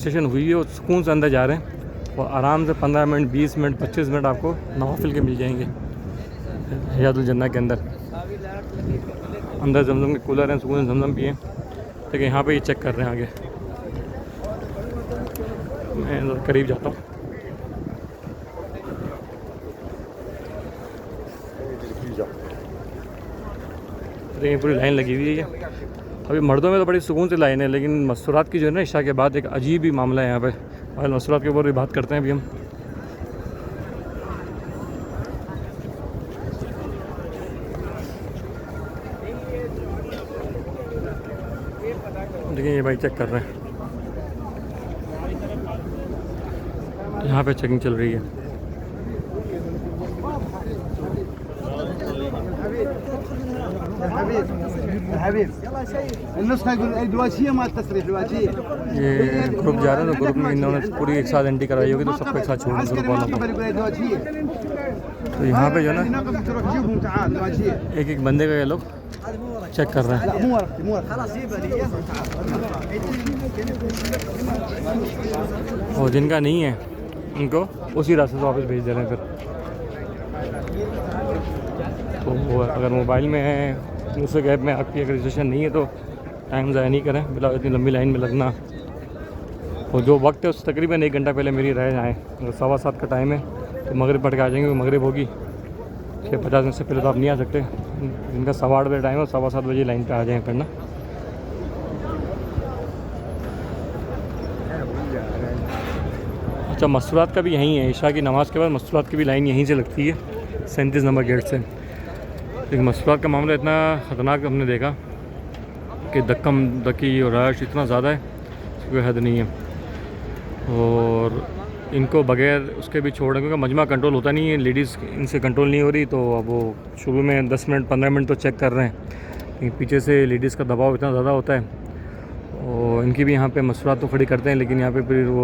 Session हुई है और सुकून से अंदर जा रहे हैं और आराम से 15 मिनट 20 मिनट 25 मिनट आपको नवाफिल के मिल जाएंगे हयातुल जन्नह के अंदर। अंदर जमजम के कूलर हैं, सुकून जमजम भी हैं। लेकिन यहाँ पे ये चेक कर रहे हैं आगे, मैं करीब जाता हूँ। देखिए पूरी लाइन लगी हुई है। अभी मर्दों में तो बड़ी सुकून से लाइन है, लेकिन मस्तूरात की जो है ना इशा के बाद एक अजीब ही मामला है यहाँ पे। और मस्तूरात के ऊपर भी बात करते हैं अभी हम। देखिए ये भाई चेक कर रहे हैं, यहाँ पे चेकिंग चल रही है। ये ग्रुप जा रहा है तो ग्रुप में इन्होंने पूरी एक साथ एंट्री कराई होगी, तो सबको एक साथ छोड़ ग्रुप वालों को। तो यहाँ पे जो है ना एक एक बंदे का ये लोग चेक कर रहे हैं। और जिनका नहीं है उनको उसी रास्ते से वापस भेज दे रहे हैं फिर। तो अगर मोबाइल में है दूसरे गैप में आपकी अगर रजिस्ट्रेशन नहीं है तो टाइम ज़ाया नहीं करें बिला इतनी लंबी लाइन में लगना। और जो वक्त है उससे तकरीबन 1 घंटा पहले मेरी राय आए। अगर 7:15 का टाइम है तो मगरिब पढ़ के आ जाएंगे। मगरिब होगी 6:50 मिनट से पहले तो आप नहीं आ सकते। इनका 8:15 बजे टाइम है, 7:15 बजे लाइन पे आ जाएँ करना। अच्छा मस्तूरात का भी यहीं है, इशा की नमाज़ के बाद मस्तूरात की भी लाइन यहीं से लगती है 37 नंबर गेट से। लेकिन मस्तूरात का मामला इतना ख़तरनाक हमने देखा कि धक्कम धक्की और रश इतना ज़्यादा है, कोई हद नहीं है। और इनको बगैर उसके भी छोड़ने, क्योंकि मजमा कंट्रोल होता नहीं है, लेडीज़ इनसे कंट्रोल नहीं हो रही। तो अब वो शुरू में 10 मिनट 15 मिनट तो चेक कर रहे हैं, लेकिन पीछे से लेडीज़ का दबाव इतना ज़्यादा होता है। और इनकी भी यहाँ पे मस्तूरात तो खड़ी करते हैं, लेकिन यहाँ पे फिर वो